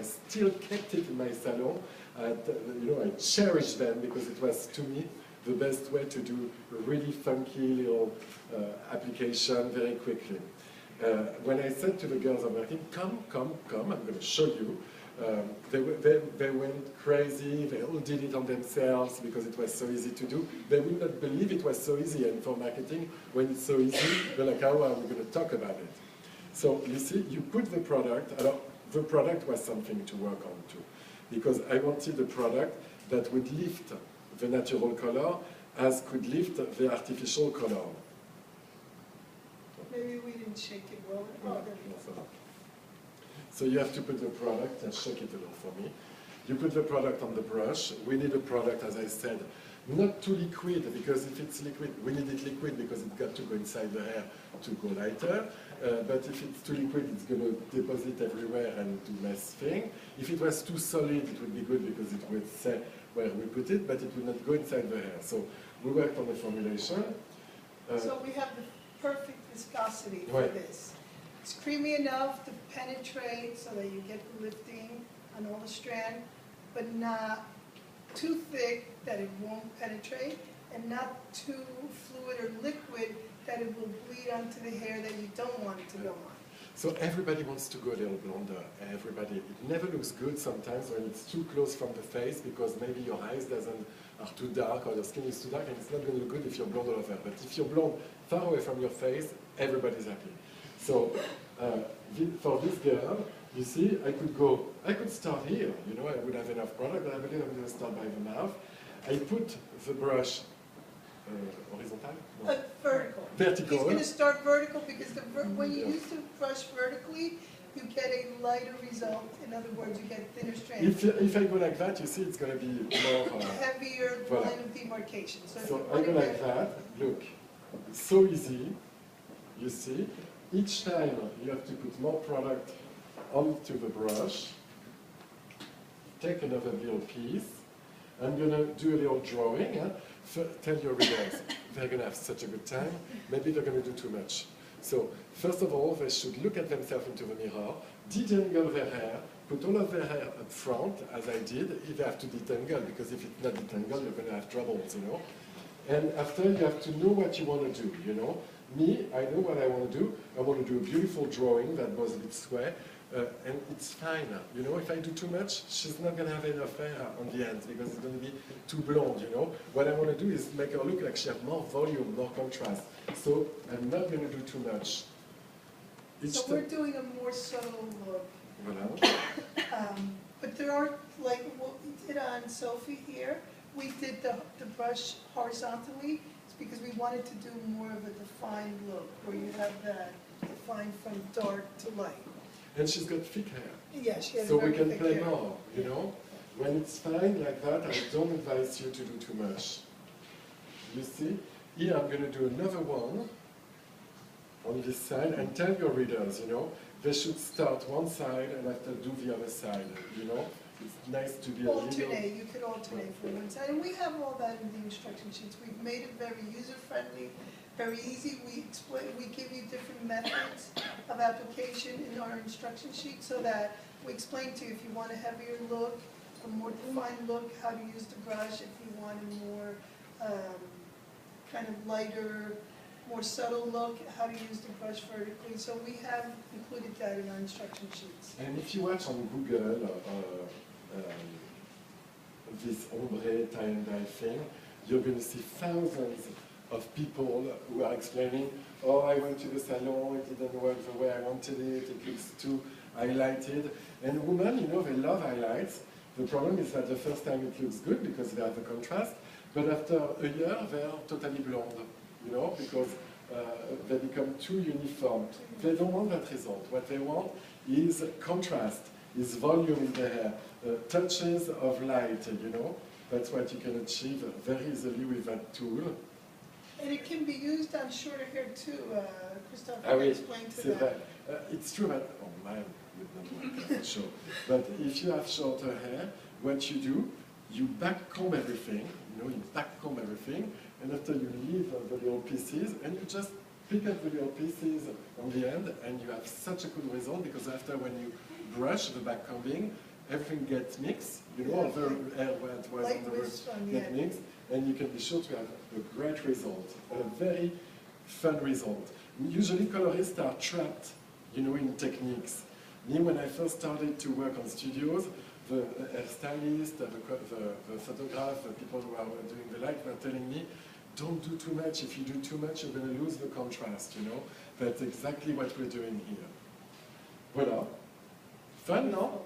still kept it in my salon. You know, I cherish them because it was, to me, the best way to do a really funky little application very quickly. When I said to the girls I'm working, come, I'm going to show you. They went crazy, they all did it on themselves because it was so easy to do. They would not believe it was so easy, and for marketing, when it's so easy, they're like, how are we going to talk about it? So you see, you put the product, the product was something to work on too, because I wanted a product that would lift the natural color as could lift the artificial color. Maybe we didn't shake it well. So you have to put the product, and shake it a little for me. You put the product on the brush. We need a product, as I said, not too liquid, because if it's liquid, we need it liquid because it's got to go inside the hair to go lighter. But if it's too liquid, it's going to deposit everywhere and do less thing. If it was too solid, it would be good because it would say where we put it, but it would not go inside the hair. So we worked on the formulation. So we have the perfect viscosity for this. It's creamy enough to penetrate so that you get the lifting on all the strand, but not too thick that it won't penetrate, and not too fluid or liquid that it will bleed onto the hair that you don't want it to go on. So everybody wants to go a little blonder. Everybody. It never looks good sometimes when it's too close from the face because maybe your eyes are too dark or your skin is too dark, and it's not going to look good if you're blonde all over. But if you're blonde far away from your face, everybody's happy. So for this girl, you see, I could start here, you know, I would have enough product, but I believe I'm going to start by the mouth. I put the brush horizontal? No. Vertical. Vertical. He's going to start vertical because when you use the brush vertically, you get a lighter result. In other words, you get thinner strands. If I go like that, you see, it's going to be more... heavier line of demarcation. So I go like that, look, it's so easy, you see. Each time you have to put more product onto the brush. Take another little piece. I'm going to do a little drawing. Tell your readers, they're going to have such a good time. Maybe they're going to do too much. So, first of all, they should look at themselves into the mirror, detangle their hair, put all of their hair up front, as I did. If they have to detangle, because if it's not detangled, you're going to have troubles, you know. And after, you have to know what you want to do, you know. Me, I know what I want to do. I want to do a beautiful drawing that goes a bit square, and it's fine. You know, if I do too much, she's not going to have enough hair on the ends because it's going to be too blonde, you know. What I want to do is make her look like she has more volume, more contrast. So I'm not going to do too much. So we're doing a more subtle look. Voilà. But there are, like what we did on Sophie here, we did the brush horizontally. Because we wanted to do more of a defined look, where you have that defined from dark to light. And she's got thick hair. Yeah, she has so very we can thick play hair. more, you know? When it's fine like that, I don't advise you to do too much. You see? Here I'm going to do another one on this side, and tell your readers, you know, they should start one side and after do the other side, you know? It's nice to be alternate. You could alternate from one side, and we have all that in the instruction sheets. We've made it very user-friendly, very easy. We give you different methods of application in our instruction sheet, so that we explain to you if you want a heavier look, a more defined look, how to use the brush. If you want a more kind of lighter, more subtle look, how to use the brush vertically. So we have included that in our instruction sheets. And if you watch on Google this ombre tie and dye thing, you're going to see thousands of people who are explaining, oh, I went to the salon, it didn't work the way I wanted it, it looks too highlighted. And women, you know, they love highlights. The problem is that the first time it looks good because they have the contrast, but after a year they are totally blonde, you know, because they become too uniform. They don't want that result. What they want is contrast, is volume in the hair, touches of light, you know. That's what you can achieve very easily with that tool. And it can be used on shorter hair too. Christophe, explain to that. It's true that, oh man, would not work, sure. But if you have shorter hair, what you do, you back comb everything, you know, you back comb everything, and after you leave the little pieces, and you just pick up the little pieces on the end, and you have such a good result, because after when you brush the back combing, everything gets mixed, you know, all the hair what was Like on the this roof one, get yeah. mixed, and you can be sure to have a great result, a very fun result. Usually colorists are trapped, you know, in techniques. Me, when I first started to work on studios, the hairstylist, the photograph, the people who are doing the light were telling me, don't do too much. If you do too much, you're going to lose the contrast, you know. That's exactly what we're doing here. Voilà. Fun, no?